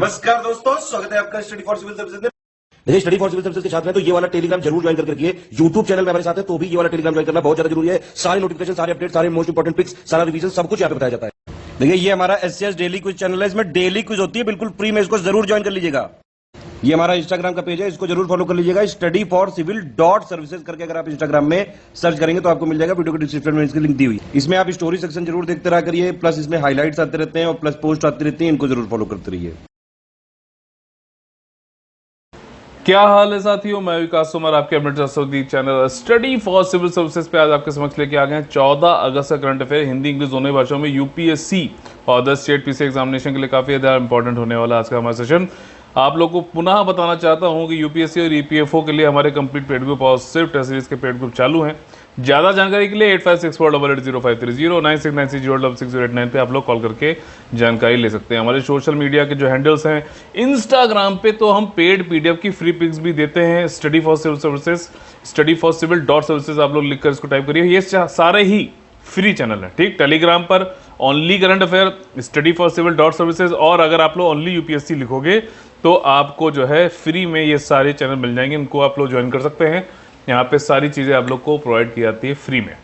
नमस्कार दोस्तों, स्वागत है आपका स्टडी फॉर सिविल सर्विसेज में। देखिए, स्टडी फॉर सिविल सर्विसेज के छात्र हैं तो ये वाला टेलीग्राम जरूर ज्वाइन करके रखिए। यूट्यूब चैनल में हमारे साथ है तो भी ये वाला टेलीग्राम ज्वाइन करना बहुत ज्यादा जरूरी है। सारे नोटिफिकेशन, सारे अपडेट, सारे मोस्ट इंपोर्टेंट पिक्स, सारा रिवीजन सब कुछ यहाँ पे बताया जाता है। देखिए, ये हमारा एससीएस डेली क्विज चैनल है, इसमें डेली क्विज होती है, बिल्कुल फ्री में, इसको जरूर ज्वाइन कर लीजिएगा। ये हमारा इंस्टाग्राम का पेज है, इसको जरूर फॉलो कर लीजिएगा। Study for civil dot services करके अगर आप इंस्टाग्राम में सर्च करेंगे तो आपको मिल जाएगा। वीडियो के डिस्क्रिप्शन में इसकी लिंक दी हुई। इसमें आप स्टोरी सेक्शन जरूर देखते रहा करिए, प्लस इसमें हाईलाइट्स आते रहते हैं और प्लस पोस्ट आती रहती है, इनको जरूर फॉलो करते रहिए। क्या हाल है साथियों, मैं विकास कुमार आपके अपने सऊदी channel study for civil services पे आज आपके समक्ष लेके आ गए हैं 14 अगस्त का करंट अफेयर हिंदी इंग्लिश दोनों भाषाओं में यूपीएससी और अदर स्टेट पीसी एग्जामिनेशन के लिए काफ़ी ज़्यादा इंपॉर्टेंट होने वाला आज का हमारा सेशन। आप लोग को पुनः बताना चाहता हूं कि यूपीएससी और ईपीएफओ के लिए हमारे कंप्लीट पेड ग्रुप और सिर्फ टेस्ट सीरीज के पेड ग्रुप चालू हैं। ज़्यादा जानकारी के लिए 8564880530 9696060689 पे आप लोग कॉल करके जानकारी ले सकते हैं। हमारे सोशल मीडिया के जो हैंडल्स हैं, इंस्टाग्राम पे तो हम पेड पीडीएफ की फ्री पिक्स भी देते हैं। Study for civil services, study for civil dot services आप लोग लिखकर इसको टाइप करिए। ये सारे ही फ्री चैनल है, ठीक। टेलीग्राम पर only current affair, study for civil dot services, और अगर आप लोग ओनली यूपीएससी लिखोगे तो आपको जो है फ्री में ये सारे चैनल मिल जाएंगे। इनको आप लोग ज्वाइन कर सकते हैं। यहाँ पे सारी चीज़ें आप लोग को प्रोवाइड की जाती है फ्री में,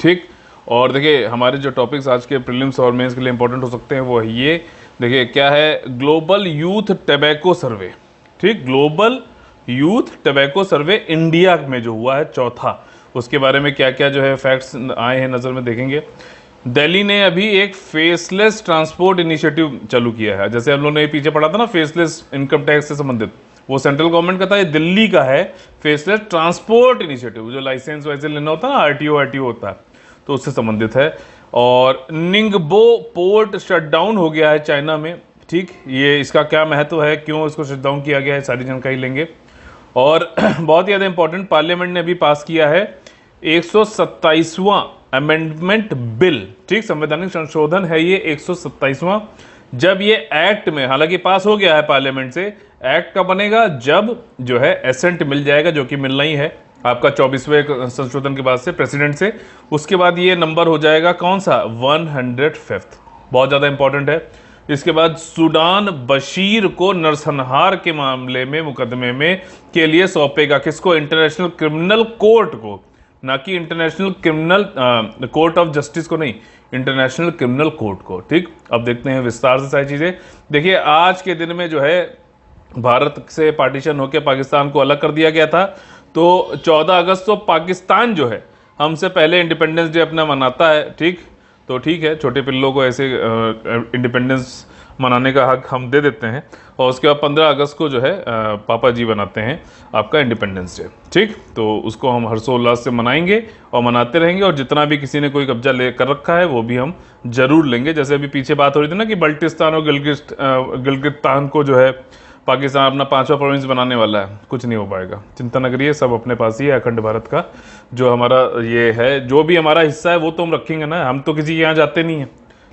ठीक। और देखिए, हमारे जो टॉपिक्स आज के प्रीलिम्स और मेंस के लिए इंपॉर्टेंट हो सकते हैं वो है ये। देखिए क्या है, ग्लोबल यूथ टबैको सर्वे, ठीक। Global youth tobacco survey India में जो हुआ है चौथा, उसके बारे में क्या क्या जो है फैक्ट्स आए हैं नज़र में देखेंगे। दिल्ली ने अभी एक फेसलेस ट्रांसपोर्ट इनिशिएटिव चालू किया है। जैसे हम लोगों ने पीछे पढ़ा था ना, फेसलेस इनकम टैक्स से संबंधित, वो सेंट्रल गवर्नमेंट का था, ये दिल्ली का है। फेसलेस ट्रांसपोर्ट इनिशिएटिव, जो लाइसेंस वाइसेंस लेना होता है ना, आरटीओ होता है, तो उससे संबंधित है। और निंगबो पोर्ट शटडाउन हो गया है चाइना में, ठीक। ये इसका क्या महत्व है, क्यों इसको शटडाउन किया गया है, सारी जानकारी लेंगे। और बहुत ही ज़्यादा इंपॉर्टेंट, पार्लियामेंट ने अभी पास किया है 127वां अमेंडमेंट बिल, ठीक। संवैधानिक संशोधन है ये 127वां। जब ये एक्ट में, हालांकि पास हो गया है पार्लियामेंट से, एक्ट का बनेगा जब जो है एसेंट मिल जाएगा, जो कि मिलना ही है आपका 24वें संशोधन के बाद से प्रेसिडेंट से। उसके बाद ये नंबर हो जाएगा कौन सा, 105th, बहुत ज़्यादा इंपॉर्टेंट है। इसके बाद सूडान बशीर को नरसंहार के मामले में, मुकदमे में के लिए सौंपेगा, किसको, इंटरनेशनल क्रिमिनल कोर्ट को, ना कि international criminal court of justice को नहीं, इंटरनेशनल क्रिमिनल कोर्ट को, ठीक। अब देखते हैं विस्तार से सारी चीज़ें। देखिए, आज के दिन में जो है भारत से पार्टीशन होकर पाकिस्तान को अलग कर दिया गया था, तो 14 अगस्त को पाकिस्तान जो है हमसे पहले इंडिपेंडेंस डे अपना मनाता है, ठीक। तो ठीक है, छोटे पिल्लों को ऐसे इंडिपेंडेंस मनाने का हक हम दे देते हैं। और उसके बाद 15 अगस्त को जो है पापा जी बनाते हैं आपका इंडिपेंडेंस डे, ठीक। तो उसको हम हर्षोल्लास से मनाएंगे और मनाते रहेंगे। और जितना भी किसी ने कोई कब्जा ले कर रखा है वो भी हम जरूर लेंगे। जैसे अभी पीछे बात हो रही थी ना कि बल्टिस्तान और गिलगिस्तान को जो है पाकिस्तान अपना 5वां प्रोविंस बनाने वाला है, कुछ नहीं हो पाएगा, चिंता न करिए, सब अपने पास ही है। अखंड भारत का जो हमारा ये है, जो भी हमारा हिस्सा है वो तो हम रखेंगे ना। हम तो किसी के यहाँ जाते नहीं हैं,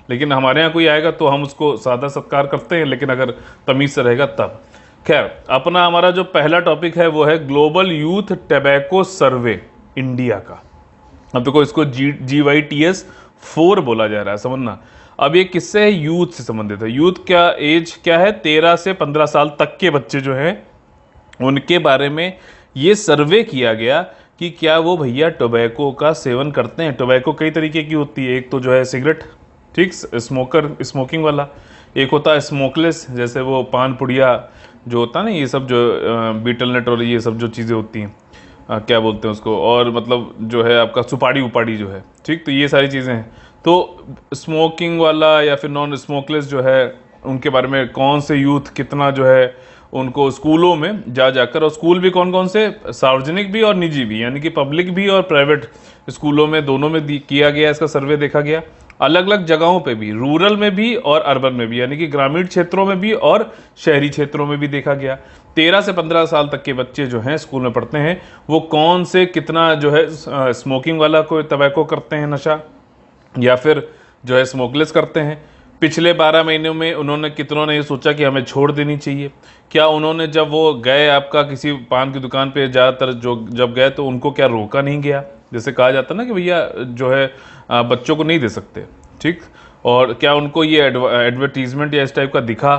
लेकिन हमारे यहाँ कोई आएगा तो हम उसको सादा सत्कार करते हैं, लेकिन अगर तमीज़ से रहेगा तब। खैर, अपना हमारा जो पहला टॉपिक है वो है global youth tobacco survey India का। अब देखो, इसको GYTS 4 बोला जा रहा है, समझना। अब ये किससे है, यूथ से संबंधित है। यूथ क्या एज क्या है, 13 से 15 साल तक के बच्चे जो हैं उनके बारे में ये सर्वे किया गया कि क्या वो भैया टोबैको का सेवन करते हैं। टोबैको कई तरीके की होती है, एक तो जो है सिगरेट, ठीक, स्मोकिंग वाला, एक होता है स्मोकलेस, जैसे वो पान पुड़िया जो होता है ना, ये सब जो बीटल नट और ये सब जो चीज़ें होती हैं, क्या बोलते हैं उसको, और मतलब जो है आपका सुपाड़ी उपाड़ी जो है, ठीक। तो ये सारी चीज़ें हैं। तो स्मोकिंग वाला या फिर नॉन स्मोकलेस जो है, उनके बारे में कौन से यूथ कितना जो है उनको स्कूलों में जाकर, और स्कूल भी कौन कौन से, सार्वजनिक भी और निजी भी, यानी कि पब्लिक भी और प्राइवेट स्कूलों में, दोनों में किया गया इसका सर्वे, देखा गया। अलग अलग जगहों पे भी, रूरल में भी और अर्बन में भी, यानी कि ग्रामीण क्षेत्रों में भी और शहरी क्षेत्रों में भी देखा गया। 13 से 15 साल तक के बच्चे जो हैं स्कूल में पढ़ते हैं, वो कौन से कितना जो है स्मोकिंग वाला कोई तंबाकू करते हैं नशा, या फिर जो है स्मोकलेस करते हैं। पिछले 12 महीनों में उन्होंने कितनों ने ये सोचा कि हमें छोड़ देनी चाहिए। क्या उन्होंने जब वो गए आपका किसी पान की दुकान पे, ज़्यादातर जो जब गए तो उनको क्या रोका नहीं गया, जैसे कहा जाता ना कि भैया जो है बच्चों को नहीं दे सकते, ठीक। और क्या उनको ये एडवर्टीजमेंट या इस टाइप का दिखा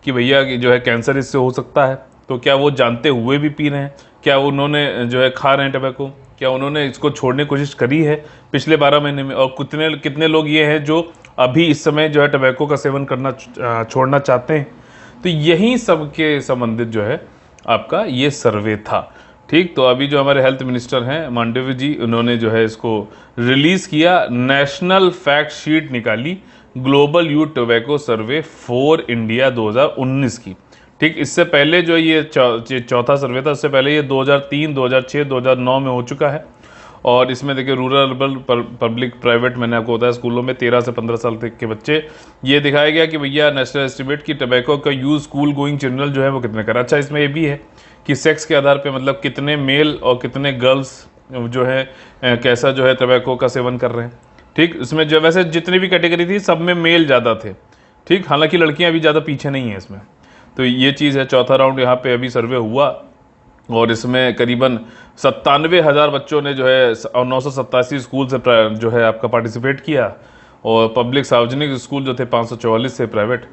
कि भैया कि जो है कैंसर इससे हो सकता है, तो क्या वो जानते हुए भी पी रहे हैं? क्या उन्होंने जो है खा रहे हैं टबैको? क्या उन्होंने इसको छोड़ने की कोशिश करी है पिछले 12 महीने में? और कितने कितने लोग ये हैं जो अभी इस समय जो है टबैको का सेवन करना छोड़ना चाहते हैं? तो यही सब के संबंधित जो है आपका ये सर्वे था। ठीक, तो अभी जो हमारे हेल्थ मिनिस्टर हैं मांडव्य जी, उन्होंने जो है इसको रिलीज़ किया, नेशनल फैक्ट शीट निकाली global youth tobacco survey for India 2019 की। ठीक, इससे पहले जो ये चौथा सर्वे था, उससे पहले ये 2003, 2006, 2009 में हो चुका है। और इसमें देखिए रूरल, अर्बन, पब्लिक, प्राइवेट, मैंने आपको बताया स्कूलों में 13 से 15 साल तक के बच्चे, ये दिखाया गया कि भैया नेशनल एस्टिमेट की टबैको का यूज़ स्कूल गोइंग चिल्ड्रन जो है वो कितने कर। अच्छा, इसमें ये भी है कि सेक्स के आधार पे, मतलब कितने मेल और कितने गर्ल्स जो है कैसा जो है टबैको का सेवन कर रहे हैं। ठीक, इसमें जो वैसे जितनी भी कैटेगरी थी सब में मेल ज़्यादा थे। ठीक, हालांकि लड़कियां अभी ज़्यादा पीछे नहीं हैं इसमें। तो ये चीज़ है, चौथा राउंड यहाँ पे अभी सर्वे हुआ और इसमें करीबन 97,000 बच्चों ने जो है और 987 स्कूल से जो है आपका पार्टिसिपेट किया। और पब्लिक सार्वजनिक स्कूल जो थे 544 थे, प्राइवेट,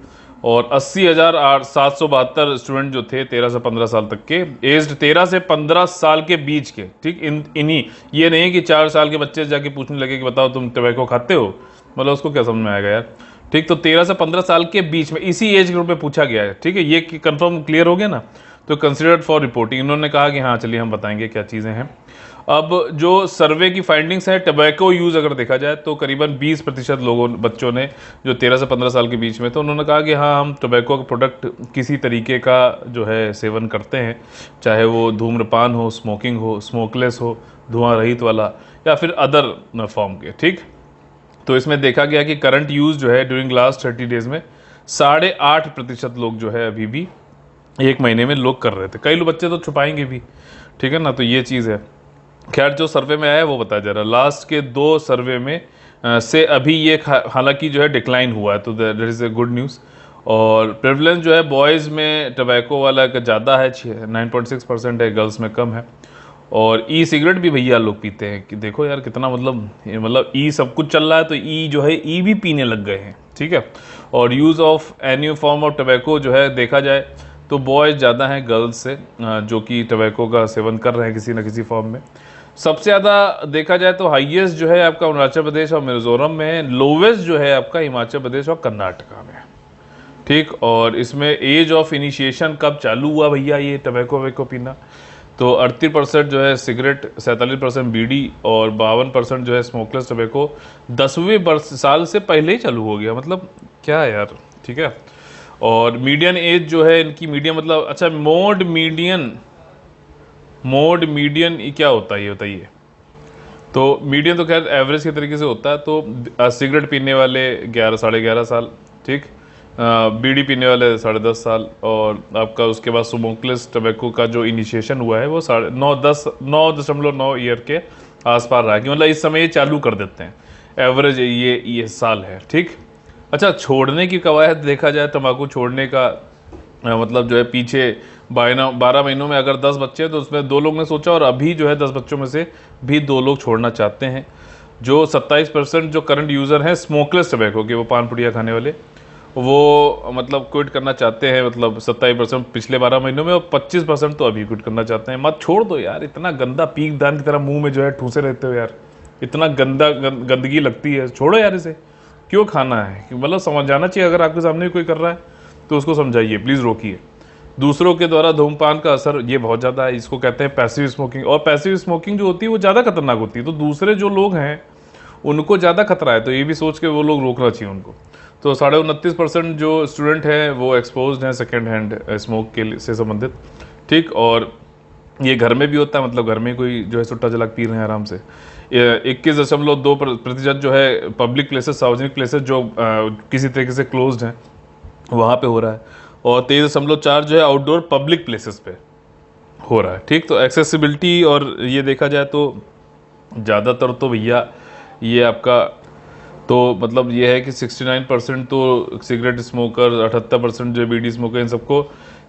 और 80,772 स्टूडेंट जो थे 13 से 15 साल तक के, एज्ड 13 से 15 साल के बीच के। ठीक, इन्हीं, ये नहीं कि 4 साल के बच्चे जाके पूछने लगे कि बताओ तुम टबैको खाते हो, मतलब उसको क्या समझ में आएगा यार। ठीक, तो 13 से 15 साल के बीच में इसी एज ग्रुप में पूछा गया है। ठीक है, ये कंफर्म क्लियर हो गया ना। तो कंसिडर्ड फॉर रिपोर्टिंग, इन्होंने कहा कि हाँ चलिए हम बताएंगे क्या चीज़ें हैं। अब जो सर्वे की फाइंडिंग्स है, टबैको यूज़ अगर देखा जाए तो करीबन 20% लोगों बच्चों ने जो 13 से 15 साल के बीच में, तो उन्होंने कहा कि हाँ हम टबैको का प्रोडक्ट किसी तरीके का जो है सेवन करते हैं, चाहे वो धूम्रपान हो, स्मोकिंग हो, स्मोकलेस हो, धुआं रहित वाला, या फिर अदर फॉर्म के। ठीक, तो इसमें देखा गया कि करंट यूज़ जो है ड्यूरिंग लास्ट 30 डेज में 8.5% लोग जो है अभी भी एक महीने में लोग कर रहे थे। कई लोग बच्चे तो छुपाएंगे भी, ठीक है ना। तो ये चीज़ है। खैर, जो सर्वे में आया है वो बताया जा रहा है। लास्ट के 2 सर्वे में से अभी ये हालांकि जो है डिक्लाइन हुआ है, तो that is a good news. और प्रेवलेंस जो है बॉयज़ में टबैको वाला का ज़्यादा है, 9.6% है, गर्ल्स में कम है। और ई सिगरेट भी भैया लोग पीते हैं, कि देखो यार कितना, मतलब ई सब कुछ चल रहा है तो ई जो है ई भी पीने लग गए हैं। ठीक है, और use of any form of tobacco जो है देखा जाए तो बॉयज़ ज़्यादा हैं गर्ल्स से, जो कि टबैको का सेवन कर रहे हैं किसी न किसी फॉर्म में। सबसे ज़्यादा देखा जाए तो हाईएस्ट जो है आपका अरुणाचल प्रदेश और मिजोरम में है, लोवेस्ट जो है आपका हिमाचल प्रदेश और कर्नाटका में। ठीक, और इसमें एज ऑफ इनिशिएशन कब चालू हुआ भैया ये टबैको वैको पीना, तो 38% जो है सिगरेट, 47% बीड़ी और 52% जो है स्मोकलेस टबैको 10वें साल से पहले ही चालू हो गया। मतलब क्या है यार। ठीक है, और मीडियन एज जो है इनकी, मीडियन मतलब, अच्छा मोड मीडियन क्या होता है ये बताइए। तो मीडियन तो खैर एवरेज के तरीके से होता है। तो सिगरेट पीने वाले 11, 11.5 साल, ठीक, बीड़ी पीने वाले 10.5 साल, और आपका उसके बाद स्मोकलेस टबैको का जो इनिशिएशन हुआ है वो 9.9 ईयर के आसपास रहा है, कि मतलब इस समय ये चालू कर देते हैं, एवरेज ये साल है। ठीक, अच्छा, छोड़ने की कवायद देखा जाए, तंबाकू छोड़ने का मतलब जो है पीछे 12 महीनों में अगर 10 बच्चे हैं तो उसमें 2 लोग ने सोचा, और अभी जो है 10 बच्चों में से भी 2 लोग छोड़ना चाहते हैं। जो 27% जो करंट यूज़र हैं स्मोकलेस टबैको के, वो पान पुड़िया खाने वाले, वो मतलब क्विट करना चाहते हैं, मतलब 27% पिछले 12 महीनों में, और 25% तो अभी क्विट करना चाहते हैं। मत छोड़ दो यार, इतना गंदा पीक दान की तरह मुंह में जो है ठूसे रहते हो यार, इतना गंदगी लगती है, छोड़ो यार इसे, क्यों खाना है। मतलब समझाना चाहिए, अगर आपके सामने कोई कर रहा है तो उसको समझाइए, प्लीज़ रोकिए। दूसरों के द्वारा धूम्रपान का असर ये बहुत ज़्यादा है, इसको कहते हैं पैसिव स्मोकिंग, और पैसिव स्मोकिंग जो होती है वो ज़्यादा खतरनाक होती है। तो दूसरे जो लोग हैं उनको ज़्यादा खतरा है, तो ये भी सोच के वो लोग रोकना चाहिए उनको। तो 29.5% जो स्टूडेंट हैं वो एक्सपोज्ड हैं सेकेंड हैंड स्मोक के से संबंधित। ठीक, और ये घर में भी होता है, मतलब घर में कोई जो है सुट्टा जलाक पी रहे हैं आराम से। 21.2% जो है पब्लिक प्लेसेस, सार्वजनिक प्लेसेस जो किसी तरीके से क्लोज्ड हैं वहाँ पे हो रहा है, और 23.4 जो है आउटडोर पब्लिक प्लेसेस पे हो रहा है। ठीक, तो एक्सेसिबिलिटी और ये देखा जाए तो ज़्यादातर तो भैया ये आपका, तो मतलब ये है कि 69% तो सिगरेट स्मोकर, 78% जो बीड़ी स्मोकर, इन सबको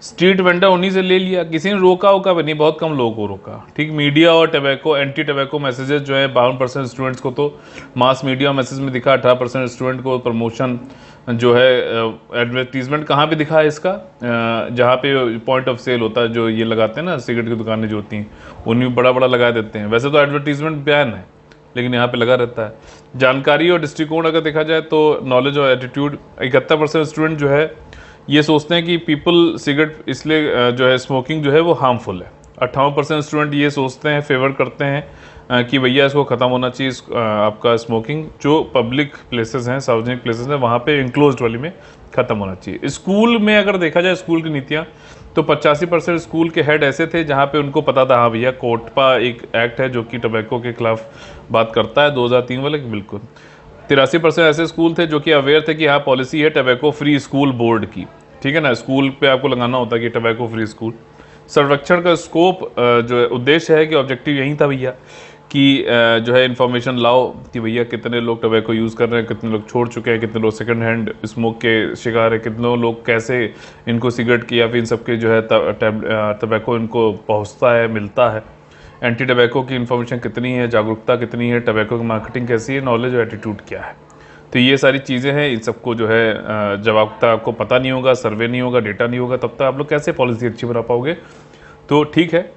स्ट्रीट वेंडर उन्हीं से ले लिया, किसी ने रोका वोका भी नहीं, बहुत कम लोगों को रोका। ठीक, मीडिया और टबैको एंटी टबैको मैसेजेस जो है 52% स्टूडेंट्स को तो मास मीडिया मैसेज में दिखा, 18% स्टूडेंट को प्रमोशन जो है एडवर्टीजमेंट कहाँ पे दिखा है इसका, जहाँ पे पॉइंट ऑफ सेल होता है, जो ये लगाते हैं ना सिगरेट की दुकानें जो होती हैं उनमें बड़ा बड़ा लगा देते हैं। वैसे तो एडवर्टीजमेंट बैन है लेकिन यहाँ पे लगा रहता है। जानकारी और दृष्टिकोण अगर देखा जाए तो नॉलेज और एटीट्यूड, 71% स्टूडेंट जो है ये सोचते हैं कि पीपल सिगरेट इसलिए जो है स्मोकिंग जो है वो हार्मफुल है। 58% स्टूडेंट ये सोचते हैं, फेवर करते हैं कि भैया इसको ख़त्म होना चाहिए, आपका स्मोकिंग जो पब्लिक प्लेसेस हैं, सार्वजनिक प्लेसेस हैं, वहाँ पे इंक्लोज्ड वाली में ख़त्म होना चाहिए। स्कूल में अगर देखा जाए स्कूल की नीतियाँ, तो 85% स्कूल के हेड ऐसे थे जहाँ पे उनको पता था हाँ भैया कोटपा एक एक्ट है जो कि टबैको के खिलाफ बात करता है 2003 वाले, बिल्कुल। 83% ऐसे स्कूल थे जो कि अवेयर थे कि हाँ पॉलिसी है टबैको फ्री स्कूल बोर्ड की, ठीक है ना, स्कूल पे आपको लगाना होता है कि टबैको फ्री स्कूल। सर्वेक्षण का स्कोप जो है उद्देश्य है कि ऑब्जेक्टिव यही था भैया कि जो है इन्फॉर्मेशन लाओ कि भैया कितने लोग टबैको यूज़ कर रहे हैं, कितने लोग छोड़ चुके हैं, कितने लोग सेकंड हैंड स्मोक के शिकार है, कितने लोग कैसे इनको सिगरेट की या फिर इन सबके जो है टबैको इनको पहुंचता है, मिलता है, एंटी टबैको की इन्फॉर्मेशन कितनी है, जागरूकता कितनी है, टबैको की मार्केटिंग कैसी है, नॉलेज और एटीट्यूड क्या है। तो ये सारी चीज़ें हैं, इन सबको जो है जब आपको पता नहीं होगा, सर्वे नहीं होगा, डेटा नहीं होगा, तब तक आप लोग कैसे पॉलिसी अच्छी बना पाओगे। तो ठीक है,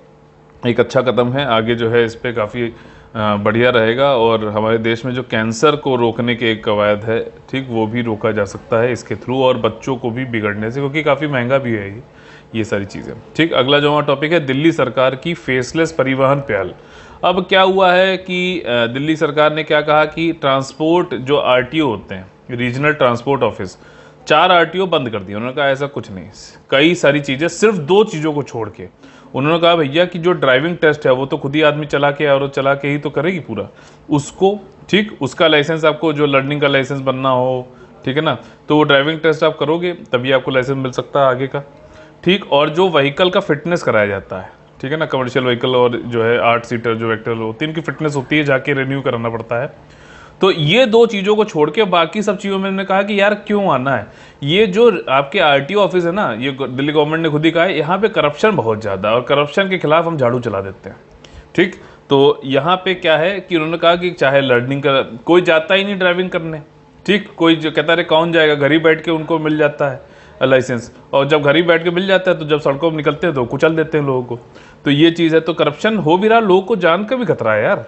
एक अच्छा कदम है, आगे जो है इस पर काफ़ी बढ़िया रहेगा और हमारे देश में जो कैंसर को रोकने के एक कवायद है, ठीक, वो भी रोका जा सकता है इसके थ्रू, और बच्चों को भी बिगड़ने से, क्योंकि काफ़ी महंगा भी है ये सारी चीज़ें। ठीक, अगला जो हमारा टॉपिक है दिल्ली सरकार की फेसलेस परिवहन पहल। अब क्या हुआ है कि दिल्ली सरकार ने क्या कहा कि ट्रांसपोर्ट जो आरटीओ होते हैं, रीजनल ट्रांसपोर्ट ऑफिस, 4 आरटीओ बंद कर दिए। उन्होंने कहा ऐसा कुछ नहीं, कई सारी चीज़ें, सिर्फ 2 चीज़ों को छोड़ के उन्होंने कहा भैया कि जो ड्राइविंग टेस्ट है वो तो खुद ही आदमी चला के और चला के ही तो करेगी पूरा उसको, ठीक, उसका लाइसेंस आपको जो लर्निंग का लाइसेंस बनना हो, ठीक है ना, तो वो ड्राइविंग टेस्ट आप करोगे तभी आपको लाइसेंस मिल सकता है आगे का। ठीक, और जो व्हीकल का फिटनेस कराया जाता है, ठीक है ना, कमर्शियल व्हीकल और जो है 8 सीटर जो व्हीकल होती है इनकी फिटनेस होती है, जाके रिन्यू कराना पड़ता है। तो ये 2 चीज़ों को छोड़ के बाकी सब चीज़ों में मैंने कहा कि यार क्यों आना है, ये जो आपके आरटीओ ऑफिस है ना, ये दिल्ली गवर्नमेंट ने खुद ही कहा है यहाँ पे करप्शन बहुत ज़्यादा है और करप्शन के खिलाफ हम झाड़ू चला देते हैं। ठीक, तो यहाँ पे क्या है कि उन्होंने कहा कि चाहे लर्निंग का कोई जाता ही नहीं ड्राइविंग करने, ठीक, कोई जो कहता है कौन जाएगा, घर ही बैठ के उनको मिल जाता है लाइसेंस, और जब घर ही बैठ के मिल जाता है तो जब सड़कों में निकलते हैं तो कुचल देते हैं लोगों को। तो ये चीज़ है, तो करप्शन हो भी रहा, लोगों को जान का भी खतरा है यार।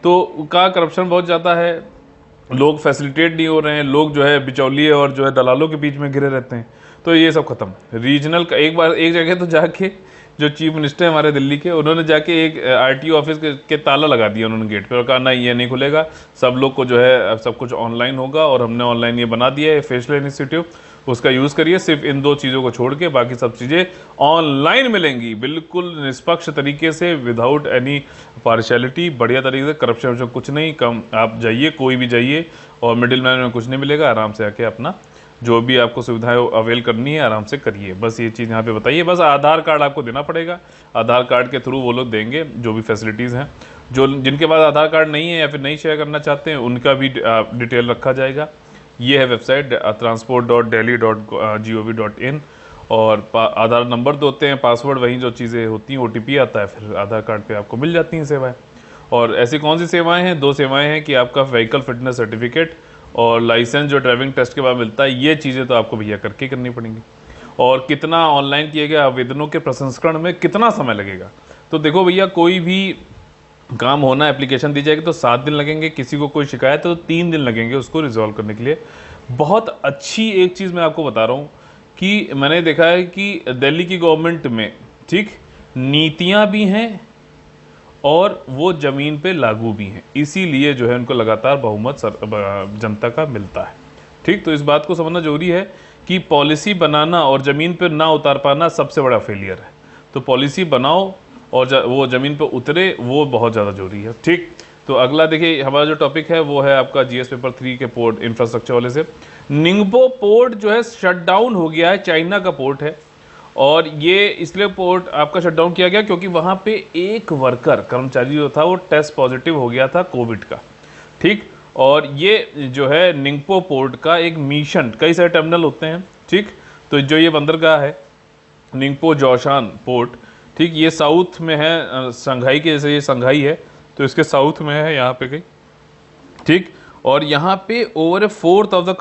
तो का करप्शन बहुत ज़्यादा है, लोग फैसिलिटेट नहीं हो रहे हैं, लोग जो है बिचौलिए और जो है दलालों के बीच में घिरे रहते हैं। तो ये सब खत्म। रीजनल का एक बार एक जगह तो जाके जो चीफ मिनिस्टर है हमारे दिल्ली के, उन्होंने जाके एक आरटीओ ऑफिस के ताला लगा दिया उन्होंने गेट पे और कहा नहीं ये नहीं खुलेगा, सब लोग को जो है सब कुछ ऑनलाइन होगा और हमने ऑनलाइन ये बना दिया है फेशियल इनिशिएटिव, उसका यूज़ करिए, सिर्फ इन 2 चीज़ों को छोड़ के बाकी सब चीज़ें ऑनलाइन मिलेंगी, बिल्कुल निष्पक्ष तरीके से, विदाउट एनी पार्शियलिटी, बढ़िया तरीके से, करप्शन कुछ नहीं, कम आप जाइए, कोई भी जाइए और मिडिल मैन में कुछ नहीं मिलेगा, आराम से आके अपना जो भी आपको सुविधाएं अवेल करनी है आराम से करिए। बस ये चीज़ यहाँ पे बताइए। बस आधार कार्ड आपको देना पड़ेगा, आधार कार्ड के थ्रू वो लोग देंगे जो भी फैसिलिटीज़ हैं। जो जिनके पास आधार कार्ड नहीं है या फिर नहीं शेयर करना चाहते हैं उनका भी डिटेल रखा जाएगा। ये है वेबसाइट transport.delhi.gov.in और आधार नंबर तो होते हैं, पासवर्ड वहीं जो चीज़ें होती हैं, OTP आता है, फिर आधार कार्ड पे आपको मिल जाती हैं सेवाएं। और ऐसी कौन सी सेवाएं हैं? 2 सेवाएं हैं कि आपका व्हीकल फिटनेस सर्टिफिकेट और लाइसेंस जो ड्राइविंग टेस्ट के बाद मिलता है, ये चीज़ें तो आपको भैया करके करनी पड़ेंगी। और कितना ऑनलाइन किए गए आवेदनों के प्रसंस्करण में कितना समय लगेगा? तो देखो भैया, कोई भी काम होना, एप्लीकेशन दी जाएगी तो 7 दिन लगेंगे, किसी को कोई शिकायत है तो 3 दिन लगेंगे उसको रिजॉल्व करने के लिए। बहुत अच्छी एक चीज़ मैं आपको बता रहा हूँ कि मैंने देखा है कि दिल्ली की गवर्नमेंट में, ठीक, नीतियाँ भी हैं और वो ज़मीन पे लागू भी हैं, इसीलिए जो है उनको लगातार बहुमत जनता का मिलता है। ठीक, तो इस बात को समझना जरूरी है कि पॉलिसी बनाना और ज़मीन पे ना उतार पाना सबसे बड़ा फेलियर है। तो पॉलिसी बनाओ और वो ज़मीन पे उतरे, वो बहुत ज़्यादा जरूरी है। ठीक, तो अगला देखिए हमारा जो टॉपिक है वो है आपका GS पेपर 3 के पोर्ट इंफ्रास्ट्रक्चर वाले से। निंगपो पोर्ट जो है शट डाउन हो गया है, चाइना का पोर्ट है और ये इसलिए पोर्ट आपका शट डाउन किया गया क्योंकि वहाँ पे एक वर्कर कर्मचारी जो था वो टेस्ट पॉजिटिव हो गया था कोविड का। ठीक, और ये जो है निंगपो पोर्ट का एक मिशन, कई सारे टर्मिनल होते हैं, ठीक, तो जो ये बंदरगाह है निंगपो जोशान पोर्ट, ठीक, ये साउथ में है, संघाई के जैसे ये संघाई है तो इसके साउथ में है यहाँ पे कहीं, ठीक। और यहाँ पे ओवर 4,000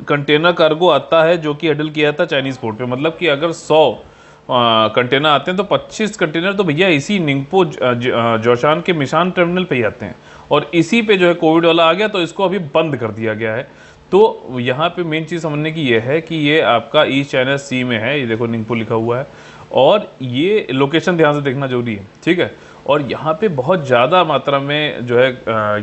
कंटेनर कार्गो आता है जो कि हैंडल किया था चाइनीज पोर्ट पे। मतलब कि अगर 100 कंटेनर आते हैं तो 25 कंटेनर तो भैया इसी निंगपो जोशान के मिशान टर्मिनल पे ही आते हैं, और इसी पे जो है कोविड वाला आ गया तो इसको अभी बंद कर दिया गया है। तो यहाँ पे मेन चीज़ समझने की ये है कि ये आपका ईस्ट चाइना सी में है, ये देखो निंगपो लिखा हुआ है, और ये लोकेशन ध्यान से देखना जरूरी है, ठीक है। और यहाँ पे बहुत ज़्यादा मात्रा में जो है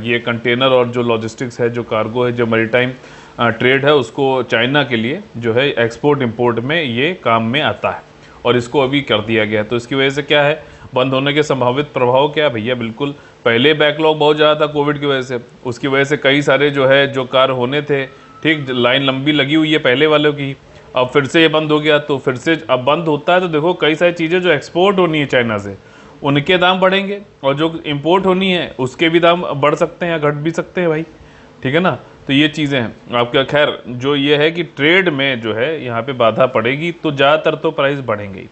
ये कंटेनर और जो लॉजिस्टिक्स है, जो कार्गो है, जो मैरीटाइम ट्रेड है, उसको चाइना के लिए जो है एक्सपोर्ट इंपोर्ट में ये काम में आता है, और इसको अभी कर दिया गया है। तो इसकी वजह से क्या है, बंद होने के संभावित प्रभाव क्या है भैया? बिल्कुल, पहले बैकलॉग बहुत ज़्यादा था कोविड की वजह से, उसकी वजह से कई सारे जो है जो कार्य होने थे, ठीक, लाइन लंबी लगी हुई है पहले वालों की, अब फिर से ये बंद हो गया। तो फिर से अब बंद होता है तो देखो कई सारी चीज़ें जो एक्सपोर्ट होनी है चाइना से उनके दाम बढ़ेंगे, और जो इंपोर्ट होनी है उसके भी दाम बढ़ सकते हैं या घट भी सकते हैं भाई, ठीक है ना। तो ये चीज़ें हैं आपका। खैर जो ये है कि ट्रेड में जो है यहाँ पे बाधा पड़ेगी तो ज़्यादातर तो प्राइस बढ़ेंगे ही।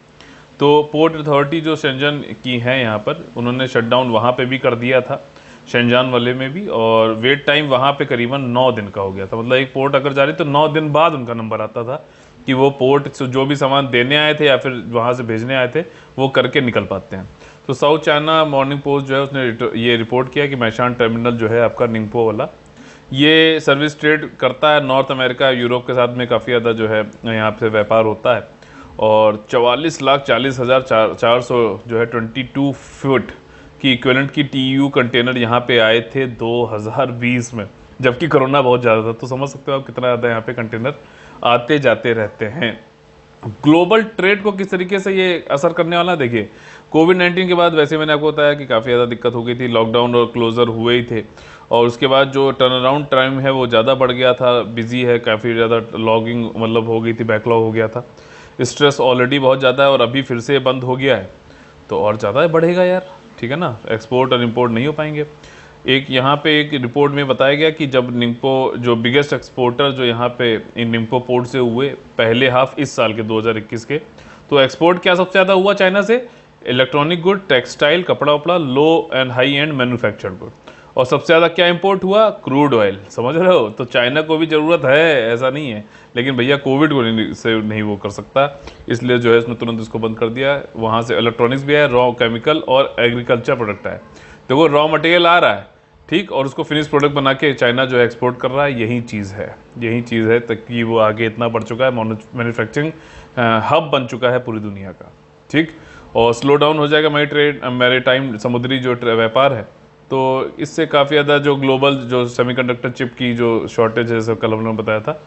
तो पोर्ट अथॉरिटी जो शेंजन की है यहाँ पर, उन्होंने शटडाउन वहाँ पे भी कर दिया था, शेंजान वाले में भी, और वेट टाइम वहाँ पे करीबन 9 दिन का हो गया था। मतलब एक पोर्ट अगर जा रही तो 9 दिन बाद उनका नंबर आता था कि वो पोर्ट जो भी सामान देने आए थे या फिर वहाँ से भेजने आए थे वो करके निकल पाते हैं। तो साउथ चाइना मॉर्निंग पोस्ट जो है उसने ये रिपोर्ट किया कि मैशान टर्मिनल जो है आपका निंगपो वाला, ये सर्विस ट्रेड करता है नॉर्थ अमेरिका, यूरोप के साथ में काफ़ी ज़्यादा जो है यहाँ पे व्यापार होता है। और 44,40,400 जो है 22 फुट की इक्विवेलेंट की TEU कंटेनर यहाँ पे आए थे 2020 में, जबकि कोरोना बहुत ज़्यादा था। तो समझ सकते हो आप कितना ज़्यादा यहाँ पे कंटेनर आते जाते रहते हैं। ग्लोबल ट्रेड को किस तरीके से ये असर करने वाला, देखिए कोविड-19 के बाद वैसे मैंने आपको बताया कि काफ़ी ज़्यादा दिक्कत हो गई थी, लॉकडाउन और क्लोज़र हुए ही थे, और उसके बाद जो टर्न अराउंड टाइम है वो ज़्यादा बढ़ गया था, बिजी है, काफ़ी ज़्यादा लॉगिंग मतलब हो गई थी, बैकलॉग हो गया था, स्ट्रेस ऑलरेडी बहुत ज़्यादा है, और अभी फिर से बंद हो गया है तो और ज़्यादा बढ़ेगा यार, ठीक है ना। एक्सपोर्ट और इम्पोर्ट नहीं हो पाएंगे। एक यहाँ पे एक रिपोर्ट में बताया गया कि जब निंगपो जो बिगेस्ट एक्सपोर्टर जो यहाँ पे इन निंगपो पोर्ट से हुए पहले हाफ इस साल के 2021 के, तो एक्सपोर्ट क्या सबसे ज़्यादा हुआ चाइना से? इलेक्ट्रॉनिक गुड, टेक्सटाइल, कपड़ा वपड़ा, low end high end manufactured good. और सबसे ज़्यादा क्या इंपोर्ट हुआ? Crude oil. समझ रहे हो? तो चाइना को भी ज़रूरत है, ऐसा नहीं है, लेकिन भैया कोविड को नहीं वो कर सकता, इसलिए जो है इसने तुरंत इसको बंद कर दिया। वहाँ से इलेक्ट्रॉनिक्स भी है, रॉ केमिकल और एग्रीकल्चर प्रोडक्ट है। देखो रॉ मटेरियल आ रहा है, ठीक, और उसको फिनिश प्रोडक्ट बना के चाइना जो है एक्सपोर्ट कर रहा है, यही चीज़ है तक कि वो आगे इतना बढ़ चुका है, मैन्युफैक्चरिंग हब बन चुका है पूरी दुनिया का, ठीक। और स्लो डाउन हो जाएगा मैरीटाइम समुद्री जो व्यापार है, तो इससे काफ़ी ज़्यादा जो ग्लोबल जो सेमीकंडक्टर चिप की जो शॉर्टेज है, सब कल हमने बताया था,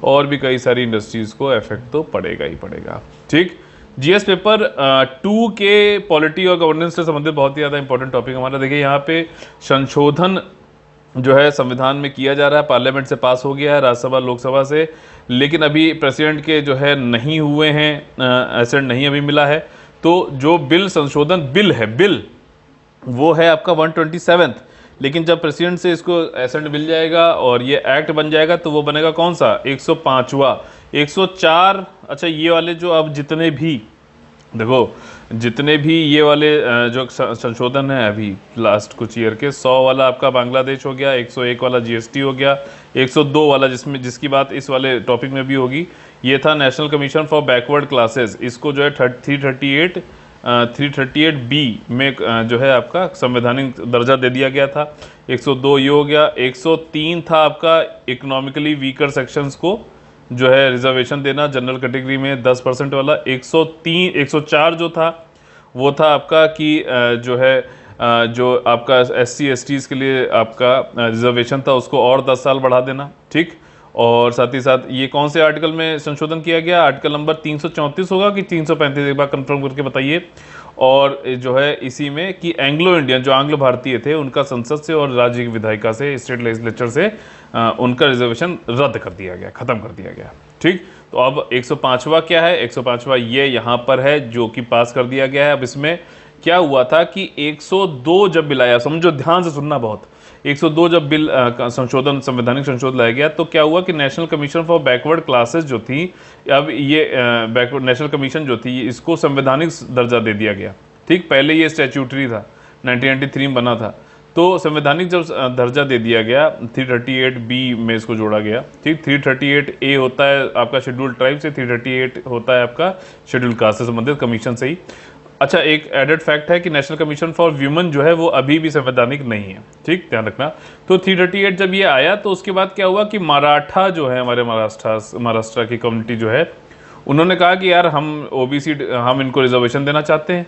और भी कई सारी इंडस्ट्रीज़ को इफेक्ट तो पड़ेगा ही पड़ेगा, ठीक। GS पेपर 2 के पॉलिटी और गवर्नेंस से संबंधित बहुत ही ज़्यादा इंपॉर्टेंट टॉपिक हमारा। देखिए यहाँ पे संशोधन जो है संविधान में किया जा रहा है, पार्लियामेंट से पास हो गया है, राज्यसभा लोकसभा से, लेकिन अभी प्रेसिडेंट के जो है नहीं हुए हैं, एसेंट नहीं अभी मिला है। तो जो बिल संशोधन बिल वो है आपका 127th, लेकिन जब प्रेसिडेंट से इसको एसेंट मिल जाएगा और ये एक्ट बन जाएगा तो वो बनेगा कौन सा? 105वां, 104। अच्छा ये वाले जो अब जितने भी देखो जितने भी ये वाले जो संशोधन है अभी लास्ट कुछ ईयर के, 100 वाला आपका बांग्लादेश हो गया, 101 वाला GST हो गया, 102 वाला जिसकी बात इस वाले टॉपिक में भी होगी, ये था national commission for backward classes, इसको जो है 338B में जो है आपका संवैधानिक दर्जा दे दिया गया था। 102 ये हो गया। 103 था आपका इकोनॉमिकली वीकर सेक्शंस को जो है रिजर्वेशन देना जनरल कैटेगरी में 10% वाला। 104 जो था वो था आपका कि जो है जो आपका SC STs के लिए आपका रिजर्वेशन था उसको और 10 साल बढ़ा देना, ठीक। और साथ ही साथ ये कौन से आर्टिकल में संशोधन किया गया? आर्टिकल नंबर 334 होगा कि 335, एक बार कंफर्म करके बताइए। और जो है इसी में कि एंग्लो इंडियन जो आंग्ल भारतीय थे उनका संसद से और राज्य की विधायिका से, स्टेट लेजिस्लेचर से उनका रिजर्वेशन रद्द कर दिया गया, खत्म कर दिया गया, ठीक। तो अब 105वां क्या है? 105वां ये यहाँ पर है जो कि पास कर दिया गया है। अब इसमें क्या हुआ था कि 102 जब बिल आया, समझो ध्यान से सुनना बहुत, 102 जब बिल संशोधन संवैधानिक संशोधन लाया गया तो क्या हुआ कि national commission for backward classes जो थी, अब ये बैकवर्ड नेशनल कमीशन जो थी इसको संवैधानिक दर्जा दे दिया गया। ठीक, पहले ये स्टैट्यूटरी था, 1993 में बना था, तो संवैधानिक जब दर्जा दे दिया गया 338B में इसको जोड़ा गया। ठीक, 338A होता है आपका शेड्यूल्ड ट्राइब से, 338 होता है आपका शेड्यूल्ड कास्ट से संबंधित कमीशन से ही। अच्छा, एक एडेड फैक्ट है कि नेशनल कमीशन फॉर व्यूमन जो है वो अभी भी संवैधानिक नहीं है। ठीक, ध्यान रखना। तो 338 जब ये आया तो उसके बाद क्या हुआ कि मराठा जो है, हमारे महाराष्ट्र की कम्युनिटी जो है, उन्होंने कहा कि यार हम ओबीसी, हम इनको रिजर्वेशन देना चाहते हैं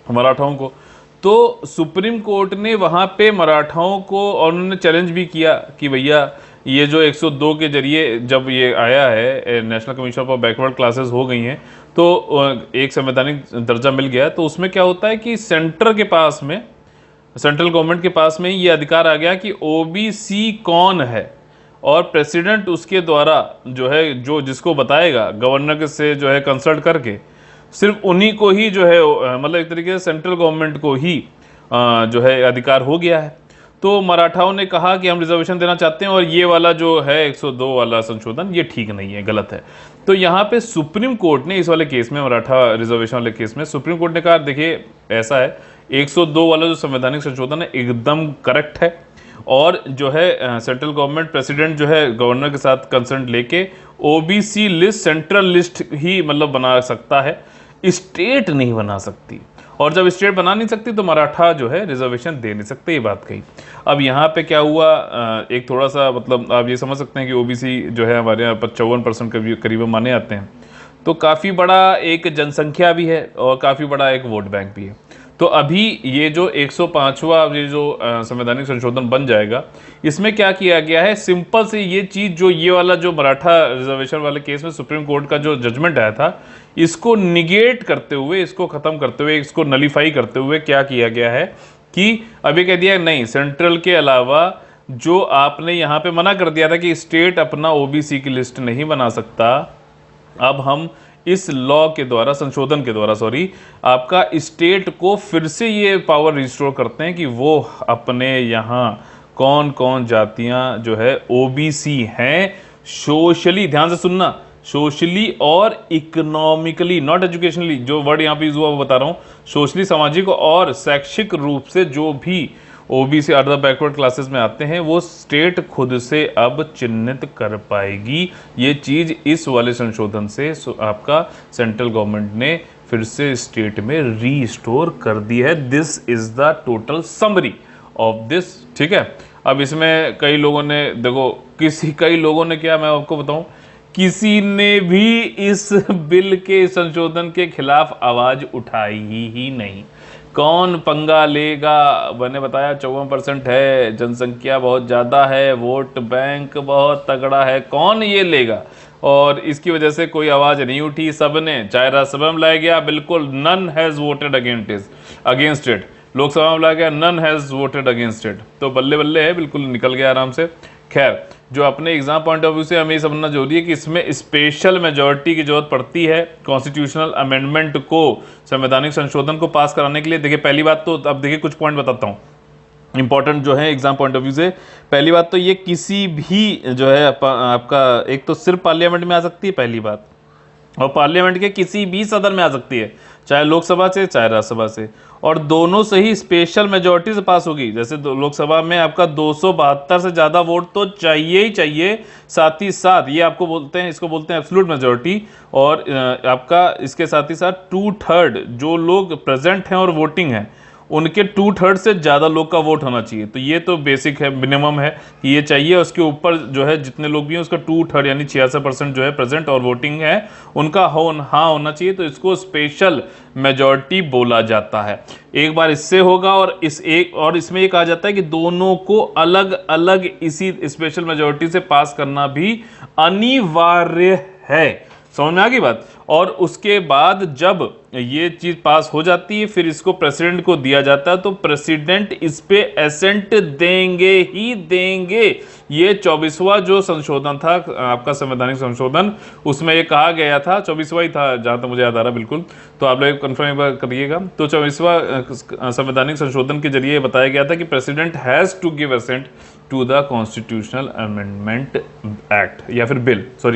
मराठाओं को। तो सुप्रीम कोर्ट ने वहाँ पे मराठाओं को, और उन्होंने चैलेंज भी किया कि भैया ये जो 102 के जरिए जब ये आया है, national commission for backward classes हो गई हैं, तो एक संवैधानिक दर्जा मिल गया। तो उसमें क्या होता है कि सेंटर के पास में, सेंट्रल गवर्नमेंट के पास में ये अधिकार आ गया कि ओबीसी कौन है, और प्रेसिडेंट उसके द्वारा जो है, जो जिसको बताएगा गवर्नर से जो है कंसल्ट करके, सिर्फ उन्हीं को ही जो है, मतलब एक तरीके से सेंट्रल गवर्नमेंट को ही जो है अधिकार हो गया है। तो मराठाओं ने कहा कि हम रिजर्वेशन देना चाहते हैं और ये वाला जो है 102 वाला संशोधन ये ठीक नहीं है, गलत है। तो यहाँ पे सुप्रीम कोर्ट ने इस वाले केस में, मराठा रिजर्वेशन वाले केस में, सुप्रीम कोर्ट ने कहा देखिए ऐसा है, 102 वाला जो संवैधानिक संशोधन है एकदम करेक्ट है, और जो है सेंट्रल गवर्नमेंट प्रेसिडेंट जो है गवर्नर के साथ कंसर्न लेके ओबीसी लिस्ट सेंट्रल लिस्ट ही मतलब बना सकता है, स्टेट नहीं बना सकती। और जब स्टेट बना नहीं सकती तो मराठा जो है रिजर्वेशन दे नहीं सकते, ये बात कही। अब यहाँ पे क्या हुआ, एक थोड़ा सा मतलब आप ये समझ सकते हैं कि ओबीसी जो है हमारे यहाँ 54% के करीब माने जाते हैं, तो काफ़ी बड़ा एक जनसंख्या भी है और काफ़ी बड़ा एक वोट बैंक भी है। तो अभी ये जो 105वां ये जो संवैधानिक संशोधन बन जाएगा, इसमें क्या किया गया है, सिंपल से ये चीज़ जो ये वाला जो मराठा रिजर्वेशन वाले केस में सुप्रीम कोर्ट का जो जजमेंट आया था, इसको निगेट करते हुए, इसको ख़त्म करते हुए, इसको नलीफाई करते हुए क्या किया गया है कि अभी कह दिया नहीं, सेंट्रल के अलावा जो आपने यहाँ पे मना कर दिया था कि स्टेट अपना ओबीसी की लिस्ट नहीं बना सकता, अब हम इस लॉ के द्वारा, संशोधन के द्वारा सॉरी, आपका स्टेट को फिर से ये पावर रिस्टोर करते हैं कि वो अपने यहाँ कौन कौन जातियां जो है ओबीसी हैं, सोशली, ध्यान से सुनना, सोशली और इकोनॉमिकली, नॉट एजुकेशनली, जो वर्ड यहाँ पे यूज हुआ वो बता रहा हूँ, सोशली सामाजिक और शैक्षिक रूप से जो भी ओबीसी अदर बैकवर्ड क्लासेस में आते हैं वो स्टेट खुद से अब चिन्हित कर पाएगी। ये चीज़ इस वाले संशोधन से आपका सेंट्रल गवर्नमेंट ने फिर से स्टेट में रीस्टोर कर दी है। This is the total summary of this. ठीक है, अब इसमें कई लोगों ने, देखो कई लोगों ने क्या, मैं आपको बताऊं, किसी ने भी इस बिल के संशोधन के खिलाफ आवाज उठाई ही नहीं। कौन पंगा लेगा, मैंने बताया 54% है, जनसंख्या बहुत ज़्यादा है, वोट बैंक बहुत तगड़ा है, कौन ये लेगा? और इसकी वजह से कोई आवाज़ नहीं उठी, सबने, चाहे राज्यसभा में लाया गया, बिल्कुल none has voted against it, Lok Sabha में लाया गया, none has voted against it, तो बल्ले बल्ले है, बिल्कुल निकल गया आराम से। खैर, जो अपने एग्जाम पॉइंट ऑफ व्यू से हमें समझना जरूरी है कि इसमें स्पेशल मेजॉरिटी की जरूरत पड़ती है कॉन्स्टिट्यूशनल अमेंडमेंट को, संवैधानिक संशोधन को पास कराने के लिए। देखिए पहली बात तो, अब देखिए कुछ पॉइंट बताता हूँ इंपॉर्टेंट जो है एग्जाम पॉइंट ऑफ व्यू से। पहली बात तो ये किसी भी जो है आपका, एक तो सिर्फ पार्लियामेंट में आ सकती है पहली बात, और पार्लियामेंट के किसी भी सदन में आ सकती है, चाहे लोकसभा से चाहे राज्यसभा से, और दोनों से ही स्पेशल मेजॉरिटी से पास होगी। जैसे लोकसभा में आपका 272 से ज़्यादा वोट तो चाहिए ही चाहिए, साथ ही साथ ये आपको बोलते हैं, इसको बोलते हैं एब्सोल्यूट मेजॉरिटी, और आपका इसके साथ ही साथ 2/3 जो लोग प्रेजेंट हैं और वोटिंग हैं उनके 2/3 से ज़्यादा लोग का वोट होना चाहिए। तो ये तो बेसिक है, मिनिमम है कि ये चाहिए। उसके ऊपर जो है जितने लोग भी हैं उसका 2/3 यानी 86% जो है प्रेजेंट और वोटिंग है उनका हाँ होना चाहिए, तो इसको स्पेशल मेजॉरिटी बोला जाता है। एक बार इससे होगा, और इसमें ये कहा जाता है कि दोनों को अलग अलग इसी स्पेशल मेजॉरिटी से पास करना भी अनिवार्य है। समझ में आ गई बात? और उसके बाद जब ये चीज पास हो जाती है फिर इसको प्रेसिडेंट को दिया जाता है, तो प्रेसिडेंट इस पे एसेंट देंगे ही देंगे। ये 24वां जो संशोधन था आपका संवैधानिक संशोधन, उसमें ये कहा गया था, 24वां ही था जहां तक मुझे याद आ रहा बिल्कुल, तो आप लोग कंफर्म एक बार करिएगा। तो 24वां संवैधानिक संशोधन के जरिए बताया गया था कि president has to give assent to the constitutional amendment act, या फिर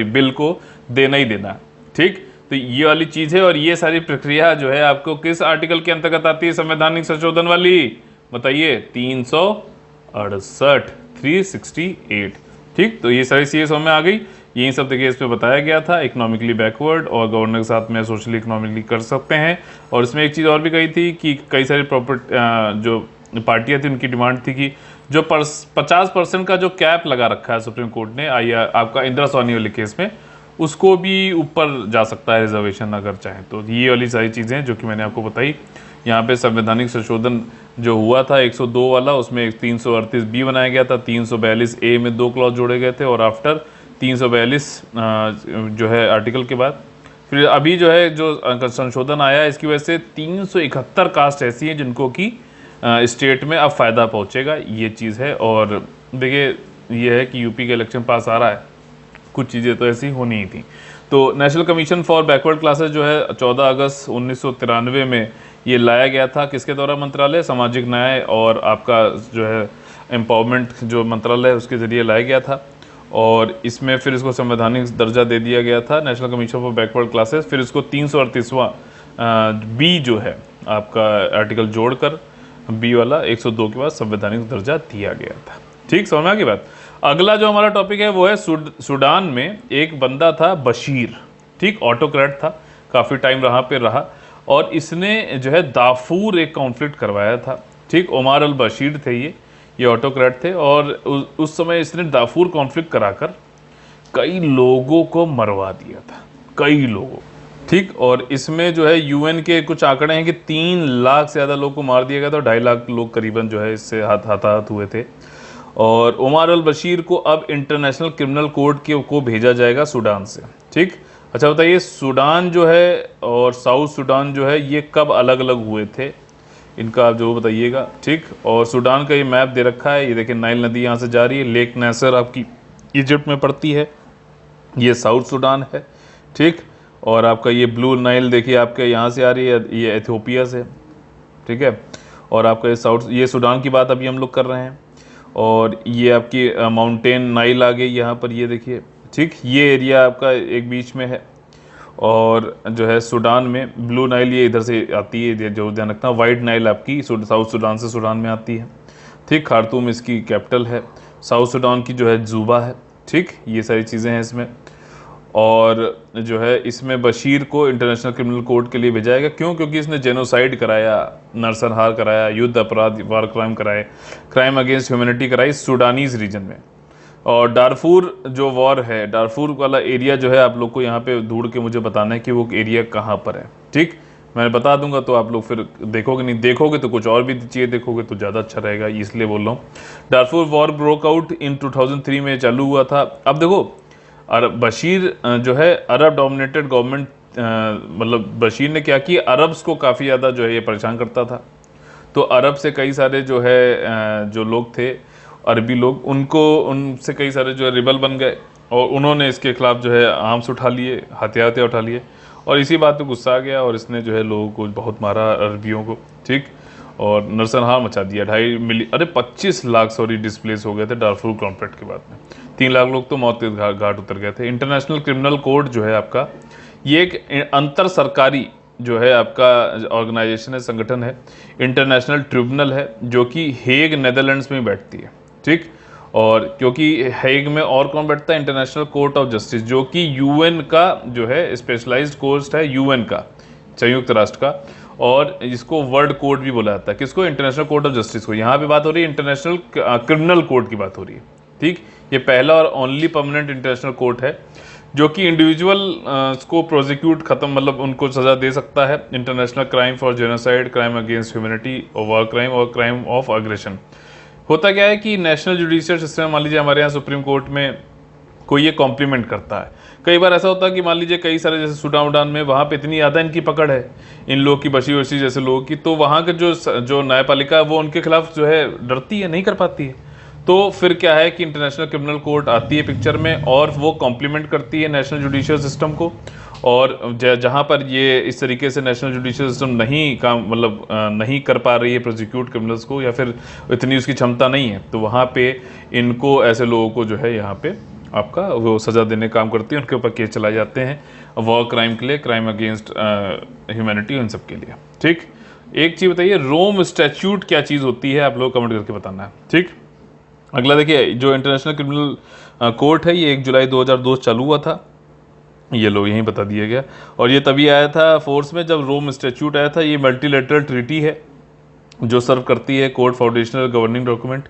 बिल को देना ही देना। ठीक, तो ये वाली चीज है। और ये सारी प्रक्रिया जो है आपको किस आर्टिकल के अंतर्गत आती है संवैधानिक संशोधन वाली, बताइए? 368, 368। ठीक, तो ये सारी चीजें समझ में आ गई। यही सब देखिए इस पे बताया गया था, इकोनॉमिकली बैकवर्ड और गवर्नर के साथ में सोशली इकोनॉमिकली कर सकते हैं। और इसमें एक चीज और भी कही थी कि कई सारी प्रॉपर्टी जो पार्टियां थी उनकी डिमांड थी कि जो 50% का जो कैप लगा रखा है सुप्रीम कोर्ट ने आपका इंदिरा सोनी वाले केस में, उसको भी ऊपर जा सकता है रिजर्वेशन अगर चाहे तो। ये वाली सारी चीज़ें जो कि मैंने आपको बताई। यहाँ पे संवैधानिक संशोधन जो हुआ था 102 वाला, उसमें 338 बनाया गया था, 342 में 2 क्लॉज जोड़े गए थे, और आफ्टर 342 जो है आर्टिकल के बाद फिर अभी जो है जो संशोधन आया है, इसकी वजह से 371 कास्ट ऐसी हैं जिनको कि स्टेट में अब फ़ायदा पहुँचेगा, ये चीज़ है। और देखिए ये है कि यूपी का इलेक्शन पास आ रहा है, कुछ चीज़ें तो ऐसी होनी ही थी। तो national commission for backward classes जो है 14 अगस्त 1993 में ये लाया गया था, किसके द्वारा? मंत्रालय सामाजिक न्याय और आपका जो है एम्पावरमेंट जो मंत्रालय है उसके ज़रिए लाया गया था। और इसमें फिर इसको संवैधानिक दर्जा दे दिया गया था, national commission for backward classes. फिर इसको 338वां बी जो है आपका आर्टिकल जोड़कर बी वाला 102 के बाद संवैधानिक दर्जा दिया गया था। ठीक, समझ में आ गई बात? अगला जो हमारा टॉपिक है वो है सूडान में एक बंदा था बशीर। ठीक, ऑटोक्रेट था, काफ़ी टाइम वहाँ पे रहा, और इसने जो है दाफूर एक कॉन्फ्लिक्ट करवाया था। ठीक, उमर अल बशीर थे ये ऑटोक्रेट थे, और उस समय इसने दाफूर कॉन्फ्लिक्ट कराकर कई लोगों को मरवा दिया था, कई लोगों। ठीक, और इसमें जो है यूएन के कुछ आंकड़े हैं कि 3 लाख से ज़्यादा लोग को मार दिया गया था, 2.5 लाख लोग करीबन जो है इससे हताहत हुए थे। और उमर अल बशीर को अब इंटरनेशनल क्रिमिनल कोर्ट को भेजा जाएगा सूडान से। ठीक, अच्छा बताइए सूडान जो है और साउथ सूडान जो है ये कब अलग अलग हुए थे, इनका आप जो बताइएगा। ठीक, और सूडान का ये मैप दे रखा है, ये देखिए नाइल नदी यहाँ से जा रही है, लेक नैसर आपकी इजिप्ट में पड़ती है, ये साउथ सूडान है। ठीक, और आपका ये ब्लू नाइल देखिए आपके यहाँ से आ रही है, ये एथियोपिया से। ठीक है, और आपका ये सूडान की बात अभी हम लोग कर रहे हैं। और ये आपकी माउंटेन नाइल आ गई यहाँ पर, ये देखिए। ठीक, ये एरिया आपका एक बीच में है, और जो है सूडान में ब्लू नाइल ये इधर से आती है, जो ध्यान रखना। वाइट नाइल आपकी साउथ सूडान से सूडान में आती है। ठीक, खार्तूम इसकी कैपिटल है, साउथ सूडान की जो है जूबा है। ठीक, ये सारी चीज़ें हैं इसमें। और जो है इसमें बशीर को इंटरनेशनल क्रिमिनल कोर्ट के लिए भेजाएगा, क्यों? क्योंकि इसने जेनोसाइड कराया, नरसंहार कराया, युद्ध अपराध वार क्राइम कराए, क्राइम अगेंस्ट ह्यूमैनिटी कराई सूडानीज रीजन में। और डारफूर जो वॉर है, डारफूर वाला एरिया जो है आप लोग को यहाँ पे ढूंढ के मुझे बताना है कि वो एरिया कहाँ पर है। ठीक, मैं बता दूंगा तो आप लोग फिर देखोगे, नहीं देखोगे तो कुछ और भी चीज़ें देखोगे तो ज़्यादा अच्छा रहेगा, इसलिए बोल रहा हूँ। डारफूर वॉर ब्रोक आउट इन 2003 में चालू हुआ था। अब देखो बशीर जो है अरब डोमिनेटेड गवर्नमेंट, मतलब बशीर ने क्या किया, अरब्स को काफ़ी ज़्यादा जो है ये परेशान करता था। तो अरब से कई सारे जो है जो लोग थे अरबी लोग, उनसे कई सारे जो है रिबल बन गए, और उन्होंने इसके खिलाफ जो है आर्म्स उठा लिए, हथियार उठा लिए, और इसी बात पे गुस्सा आ गया और इसने जो है लोगों को बहुत मारा, अरबियों को। ठीक, और नरसंहार मचा दिया। 25 लाख डिस्प्लेस हो गए थे डारफूर कॉन्फ्लिक्ट के बाद में। 3 लाख लोग तो मौत के घाट उतर गए थे। इंटरनेशनल क्रिमिनल कोर्ट जो है आपका, ये एक अंतर सरकारी जो है आपका ऑर्गेनाइजेशन है, संगठन है, इंटरनेशनल ट्रिब्यूनल है, जो कि हेग नेदरलैंड्स में बैठती है। ठीक, और क्योंकि हेग में और कौन बैठता है, इंटरनेशनल कोर्ट ऑफ जस्टिस, जो कि यूएन का जो है स्पेशलाइज्ड कोर्ट है, यूएन का, संयुक्त राष्ट्र का, और इसको वर्ल्ड कोर्ट भी बोला जाता है। किसको? इंटरनेशनल कोर्ट ऑफ जस्टिस को। यहाँ पे बात हो रही है इंटरनेशनल क्रिमिनल कोर्ट की बात हो रही है। ठीक, ये पहला और ओनली परमानेंट इंटरनेशनल कोर्ट है जो कि इंडिविजुअल को प्रोसिक्यूट खत्म, मतलब उनको सजा दे सकता है। International crime for genocide, crime against humanity और वॉर क्राइम और क्राइम ऑफ अग्रेशन। होता क्या है कि नेशनल जुडिशियल सिस्टम, मान लीजिए हमारे यहाँ सुप्रीम कोर्ट में कोई ये कॉम्प्लीमेंट करता है। कई बार ऐसा होता है कि मान लीजिए कई सारे जैसे सूडान उडान में वहाँ पे इतनी ज़्यादा इनकी पकड़ है इन लोग की, बशी वशी जैसे लोगों की, तो वहाँ के जो न्यायपालिका है वो उनके खिलाफ जो है डरती है, नहीं कर पाती है। तो फिर क्या है कि इंटरनेशनल क्रिमिनल कोर्ट आती है पिक्चर में और वो कॉम्प्लीमेंट करती है नेशनल जुडिशियल सिस्टम को। और जहाँ पर ये इस तरीके से नेशनल जुडिशियल सिस्टम नहीं काम मतलब नहीं कर पा रही है प्रोसिक्यूट क्रिमिनल्स को, या फिर इतनी उसकी क्षमता नहीं है, तो वहाँ पे इनको ऐसे लोगों को जो है यहाँ पे आपका वो सज़ा देने का काम करती है, उनके ऊपर केस चलाए जाते हैं वॉर क्राइम के लिए, क्राइम अगेंस्ट ह्यूमैनिटी, उन सब के लिए। ठीक, एक चीज़ बताइए, रोम स्टैच्यूट क्या चीज़ होती है, आप लोग कमेंट करके बताना है। ठीक, अगला देखिए, जो इंटरनेशनल क्रिमिनल कोर्ट है ये 1 जुलाई 2002 चालू हुआ था, ये लोग यहीं बता दिया गया, और ये तभी आया था फोर्स में जब रोम स्टैच्यूट आया था। ये मल्टीलेटरल ट्रीटी है जो सर्व करती है कोर्ट फाउंडेशनल गवर्निंग डॉक्यूमेंट।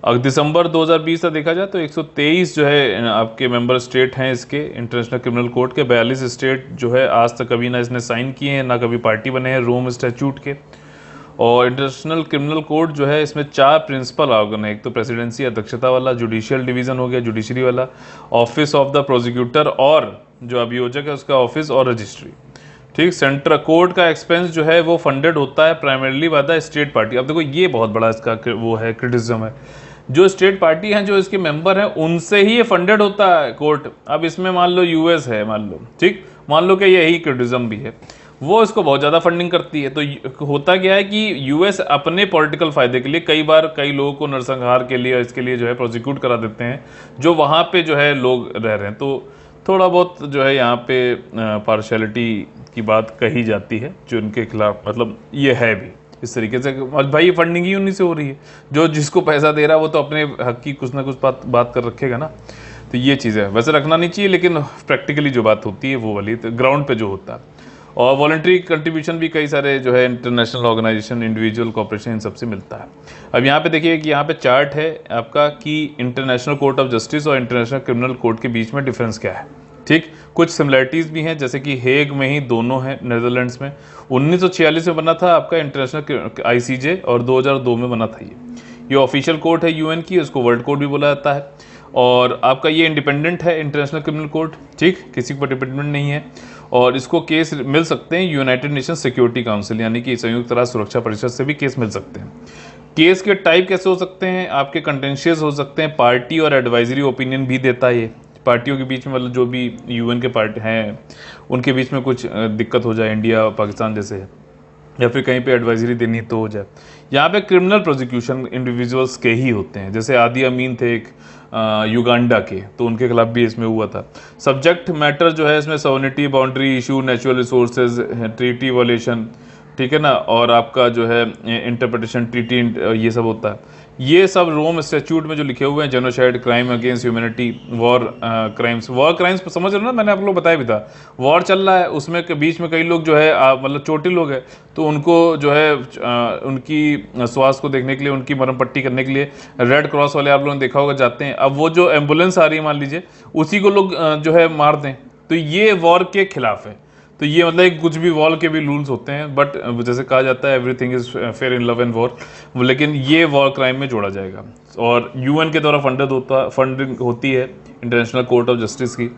अगर दिसंबर 2020 तक देखा जाए तो 123 जो है आपके मेंबर स्टेट हैं इसके इंटरनेशनल क्रिमिनल कोर्ट के। 42 स्टेट जो है आज तक कभी ना इसने साइन किए हैं, ना कभी पार्टी बने हैं रोम स्टैच्यूट के। और इंटरनेशनल क्रिमिनल कोर्ट जो है इसमें 4 प्रिंसिपल ऑर्गन है। एक तो प्रेसिडेंसी अध्यक्षता वाला, जुडिशियल डिवीजन हो गया जुडिशरी वाला, ऑफिस ऑफ द प्रोसिक्यूटर, और जो अभियोजक है उसका ऑफिस, और रजिस्ट्री। ठीक, सेंट्रल कोर्ट का एक्सपेंस जो है वो फंडेड होता है primarily by the state party. अब देखो ये बहुत बड़ा इसका वो है क्रिटिसिज्म है, जो स्टेट पार्टी हैं जो इसके मेंबर हैं उनसे ही ये फंडेड होता है कोर्ट। अब इसमें मान लो यूएस है, मान लो, ठीक, मान लो कि यही क्रिटिसिज्म भी है, वो इसको बहुत ज़्यादा फंडिंग करती है। तो होता क्या है कि यूएस अपने पॉलिटिकल फायदे के लिए कई बार कई लोगों को नरसंहार के लिए इसके लिए जो है प्रोसिक्यूट करा देते हैं जो वहाँ पे जो है लोग रह रहे हैं। तो थोड़ा बहुत जो है यहाँ पे पार्शियलिटी की बात कही जाती है जो इनके खिलाफ, मतलब ये है भी इस तरीके से। भाई ये फंडिंग ही उन्हीं से हो रही है, जो जिसको पैसा दे रहा है वो तो अपने हक की कुछ ना कुछ बात कर रखेगा ना। तो ये चीज़ है, वैसे रखना नहीं चाहिए, लेकिन प्रैक्टिकली जो बात होती है वो वाली तो ग्राउंड पे जो होता है। और वॉलंटरी कंट्रीब्यूशन भी कई सारे जो है इंटरनेशनल ऑर्गेनाइजेशन, इंडिविजुअल कॉर्पोरेशन, इन सबसे मिलता है। अब यहाँ पे देखिए कि यहाँ पे चार्ट है आपका कि इंटरनेशनल कोर्ट ऑफ जस्टिस और इंटरनेशनल क्रिमिनल कोर्ट के बीच में डिफरेंस क्या है। ठीक, कुछ सिमिलरिटीज़ भी हैं, जैसे कि हेग में ही दोनों हैं नेदरलैंड्स में। 1946 में बना था आपका इंटरनेशनल आईसीजे और 2002 में बना था ये ऑफिशियल कोर्ट है यूएन की, उसको वर्ल्ड कोर्ट भी बोला जाता है। और आपका ये इंडिपेंडेंट है इंटरनेशनल क्रिमिनल कोर्ट, ठीक, किसी पर डिपेंडेंट नहीं है। और इसको केस मिल सकते हैं यूनाइटेड नेशन सिक्योरिटी काउंसिल यानी कि संयुक्त राष्ट्र सुरक्षा परिषद से भी केस मिल सकते हैं। केस के टाइप कैसे हो सकते हैं, आपके कंटेंशियस हो सकते हैं, पार्टी और एडवाइजरी ओपिनियन भी देता है ये। पार्टियों के बीच में मतलब जो भी यूएन के पार्टी हैं उनके बीच में कुछ दिक्कत हो जाए, इंडिया और पाकिस्तान जैसे, या फिर कहीं पे एडवाइजरी देनी तो हो जाए। यहाँ पे क्रिमिनल प्रोसिक्यूशन इंडिविजुअल्स के ही होते हैं, जैसे आदि अमीन थे एक युगांडा के, तो उनके खिलाफ भी इसमें हुआ था। सब्जेक्ट मैटर जो है इसमें sovereignty, boundary issue, natural resources, treaty वॉलेशन, ठीक है ना, और आपका जो है इंटरप्रिटेशन, ट्रीटी, ये सब होता है। ये सब रोम स्टैट्यूट में जो लिखे हुए हैं, genocide, crime against humanity, war crimes समझ रहे हो ना, मैंने आप लोग बताया भी था, वॉर चल रहा है उसमें के बीच में कई लोग जो है मतलब चोटिल लोग हैं, तो उनको जो है उनकी स्वास्थ्य को देखने के लिए, उनकी मरहम पट्टी करने के लिए रेड क्रॉस वाले आप लोगों ने देखा होगा जाते हैं। अब वो जो एम्बुलेंस आ रही है मान लीजिए, उसी को लोग जो है मार दें, तो ये वॉर के खिलाफ है। तो ये मतलब कुछ भी वॉर के भी रूल्स होते हैं, बट जैसे कहा जाता है everything is fair in love and war, लेकिन ये वॉर क्राइम में जोड़ा जाएगा। और यूएन के द्वारा फंडिंग होती है इंटरनेशनल कोर्ट ऑफ जस्टिस की।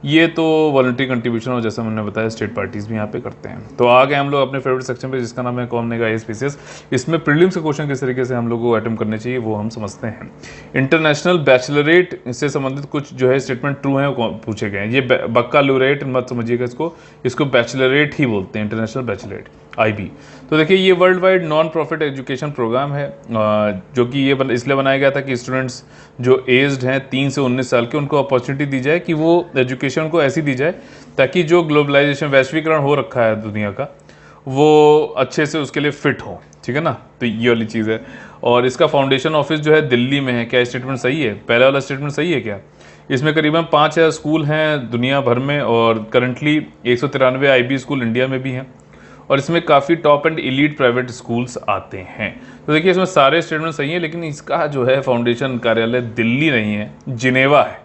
ये तो वॉलंटरी कंट्रीब्यूशन, और जैसा मैंने बताया स्टेट पार्टीज भी यहाँ पे करते हैं। तो आ गए हम लोग अपने फेवरेट सेक्शन पे, जिसका नाम है कौन बनेगा ASPCS। इसमें प्रीलिम्स के क्वेश्चन किस तरीके से हम लोग को अटेम्प्ट करने चाहिए वो हम समझते हैं। इंटरनेशनल बैचलरेट से संबंधित कुछ जो है स्टेटमेंट ट्रू है पूछे गए हैं। ये बक्कालुरेट मत समझिएगा, इसको बैचलरेट ही बोलते हैं, इंटरनेशनल बैचलरेट IB। तो देखिए ये world wide non profit education program है, जो कि ये इसलिए बनाया गया था कि स्टूडेंट्स जो एज्ड हैं 3 से 19 साल के, उनको अपॉर्चुनिटी दी जाए कि वो एजुकेशन को ऐसी दी जाए ताकि जो ग्लोबलाइजेशन, वैश्वीकरण हो रखा है दुनिया का, वो अच्छे से उसके लिए फिट हो, ठीक है ना। तो ये वाली चीज़ है। और इसका फाउंडेशन ऑफिस जो है दिल्ली में है। क्या स्टेटमेंट सही है? पहला वाला स्टेटमेंट सही है क्या? इसमें करीबन 5000 स्कूल हैं दुनिया भर में, और करंटली 193 IB स्कूल इंडिया में भी हैं, और इसमें काफ़ी top and elite private schools आते हैं। तो देखिए इसमें सारे स्टेटमेंट सही है, लेकिन इसका जो है फाउंडेशन कार्यालय दिल्ली नहीं है, जिनेवा है।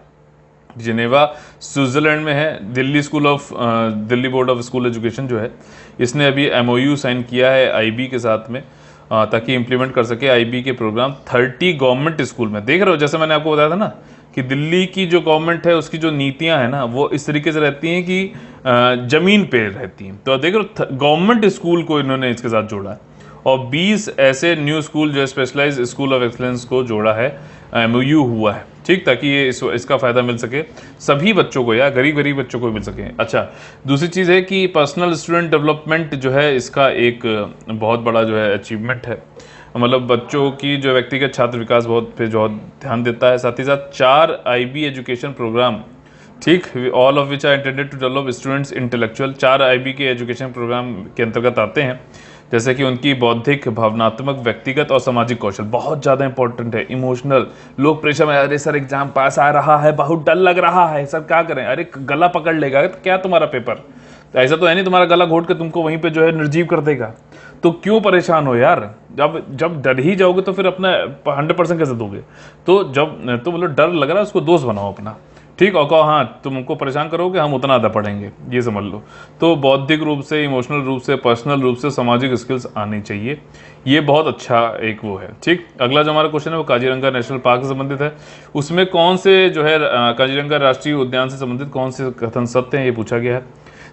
जिनेवा स्विट्जरलैंड में है। Delhi board of school education जो है, इसने अभी MOU साइन किया है IB के साथ में, ताकि इम्प्लीमेंट कर सके IB के प्रोग्राम 30 गवर्नमेंट स्कूल में। देख रहे हो, जैसे मैंने आपको बताया था ना कि दिल्ली की जो गवर्नमेंट है उसकी जो नीतियां हैं ना वो इस तरीके से रहती हैं कि जमीन पे रहती हैं। तो देखो गवर्नमेंट स्कूल को इन्होंने इसके साथ जोड़ा है और 20 ऐसे न्यू स्कूल जो स्पेशलाइज्ड स्कूल ऑफ एक्सलेंस को जोड़ा है, MOU हुआ है, ठीक, ताकि ये इसका फायदा मिल सके सभी बच्चों को या गरीब बच्चों को मिल सके। अच्छा, दूसरी चीज़ है कि पर्सनल स्टूडेंट डेवलपमेंट जो है इसका एक बहुत बड़ा जो है अचीवमेंट है, मतलब बच्चों की जो व्यक्तिगत छात्र विकास बहुत पे जो ध्यान देता है। साथ ही साथ 4 IB एजुकेशन प्रोग्राम, ठीक, all of which are intended to develop students intellectual, 4 IB के एजुकेशन प्रोग्राम के अंतर्गत आते हैं, जैसे कि उनकी बौद्धिक, भावनात्मक, व्यक्तिगत और सामाजिक कौशल बहुत ज़्यादा इंपॉर्टेंट है। इमोशनल, लोग प्रेशर में, अरे सर एग्जाम पास आ रहा है, बहुत डर लग रहा है सर, क्या करें, अरे गला पकड़ लेगा तो क्या तुम्हारा पेपर, ऐसा तो है नहीं तुम्हारा गला घोट के तुमको वहीं पे जो है निर्जीव कर देगा, तो क्यों परेशान हो यार। जब डर ही जाओगे तो फिर अपना 100% कैसे दोगे। तो जब तो बोलो डर लग रहा है उसको दोस्त बनाओ अपना, ठीक, और कहो हाँ तुम हमको परेशान करोगे हम उतना ज़्यादा पढ़ेंगे, ये समझ लो। तो बौद्धिक रूप से, इमोशनल रूप से, पर्सनल रूप से, सामाजिक स्किल्स आनी चाहिए, ये बहुत अच्छा एक वो है, ठीक। अगला जो हमारा क्वेश्चन है वो काजीरंगा नेशनल पार्क से संबंधित है। उसमें कौन से जो है काजीरंगा राष्ट्रीय उद्यान से संबंधित कौन से कथन सत्य हैं, ये पूछा गया है।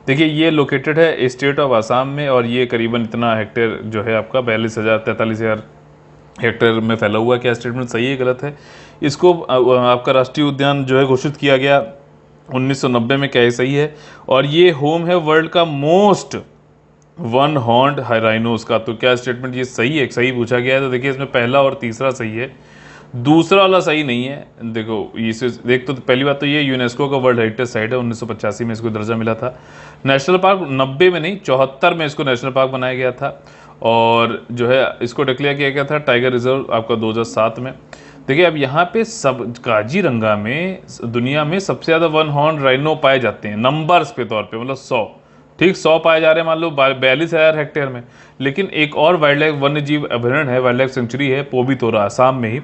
देखिए ये लोकेटेड है स्टेट ऑफ आसाम में और ये करीबन इतना हेक्टेयर जो है आपका 43,000 हेक्टेयर में फैला हुआ है। क्या स्टेटमेंट सही है गलत है? इसको आपका राष्ट्रीय उद्यान जो है घोषित किया गया 1990 में, क्या ये सही है? और ये होम है वर्ल्ड का मोस्ट वन हॉर्न्ड राइनोस का। तो क्या स्टेटमेंट ये सही है? सही पूछा गया है। तो देखिए इसमें पहला और तीसरा सही है, दूसरा वाला सही नहीं है। देखो इसे देख, तो पहली बात तो ये यूनेस्को का वर्ल्ड हेरिटेज साइट है, 1985 में इसको दर्जा मिला था। नेशनल पार्क 90 में नहीं 74 में इसको नेशनल पार्क बनाया गया था और जो है इसको डिक्लेयर किया गया था टाइगर रिजर्व आपका 2007 में। देखिए अब यहाँ पे सब काजीरंगा में दुनिया में सबसे ज़्यादा वन हॉर्न राइनो पाए जाते हैं नंबर्स पे तौर पे, मतलब 100, ठीक, 100 पाए जा रहे हैं मान लो 42,000 हेक्टेयर में। लेकिन एक और वाइल्ड लाइफ वन्य जीव अभयारण्य है, वाइल्ड लाइफ सेंचुरी है पोबितोरा आसाम में ही,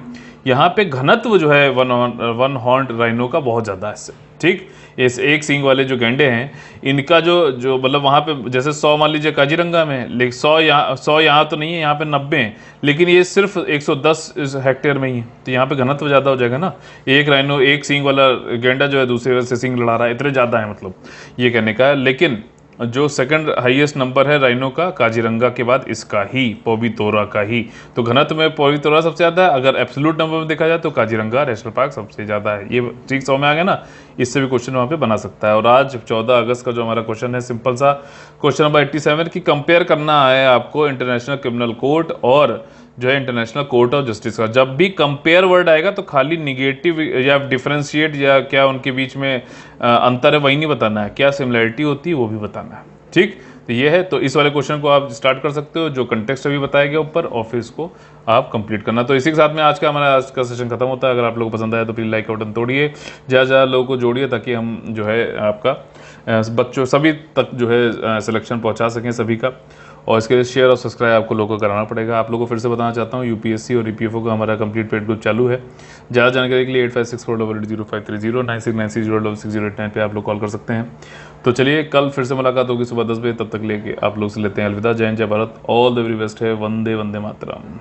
यहाँ पे घनत्व जो है वन हॉर्न राइनो का बहुत ज़्यादा है इससे, ठीक। इस एक सींग वाले जो गैंडे हैं इनका जो मतलब वहाँ पे जैसे 100 मान लीजिए काजीरंगा में, लेकिन 100 यहाँ तो नहीं है, यहाँ पे 90 है, लेकिन ये सिर्फ 110 हेक्टेयर में ही है, तो यहाँ पे घनत्व ज़्यादा हो जाएगा ना। एक राइनो, एक सींग वाला गेंडा जो है दूसरे से सींग लड़ा रहा है, इतने ज़्यादा है, मतलब ये कहने का है। लेकिन जो सेकंड हाईएस्ट नंबर है राइनो का काजीरंगा के बाद इसका ही, पोबितोरा का ही। तो घनत्व में पोबितोरा सबसे ज़्यादा है, अगर एब्सोल्यूट नंबर में देखा जाए तो काजीरंगा नेशनल पार्क सबसे ज़्यादा है। ये ठीक 100 में आ गया ना, इससे भी क्वेश्चन वहाँ पे बना सकता है। और आज 14 अगस्त का जो हमारा क्वेश्चन है सिंपल सा क्वेश्चन नंबर 87 की कंपेयर करना है आपको इंटरनेशनल क्रिमिनल कोर्ट और जो है इंटरनेशनल कोर्ट ऑफ जस्टिस का। जब भी कंपेयर वर्ड आएगा तो खाली निगेटिव या डिफरेंशिएट या क्या उनके बीच में अंतर है वही नहीं बताना है, क्या सिमिलरिटी होती है वो भी बताना है, ठीक। तो ये है, तो इस वाले क्वेश्चन को आप स्टार्ट कर सकते हो जो कंटेक्स्ट अभी बताया गया ऊपर, और फिर इसको आप कंप्लीट करना। तो इसी के साथ में आज का सेशन खत्म होता है। अगर आप लोगों को पसंद आया तो प्लीज़ लाइक का बटन तोड़िए, ज़्यादा लोगों को जोड़िए ताकि हम जो है आपका बच्चों सभी तक जो है सिलेक्शन पहुंचा सकें सभी का। और इसके लिए शेयर और सब्सक्राइब आपको लोगों को कराना पड़ेगा। आप लोगों को फिर से बताना चाहता हूँ UPSC और EPFO का हमारा कंप्लीट पेड ग्रुप चालू है। ज़्यादा जानकारी के लिए 8564880530 9696060889 पे आप लोग कॉल कर सकते हैं। तो चलिए कल फिर से मुलाकात होगी सुबह 10 बजे, तब तक लेके आप लोग से लेते हैं अलविदा। जय हिंद, जय Bharat, all the very best है, वंदे वंदे मातरम।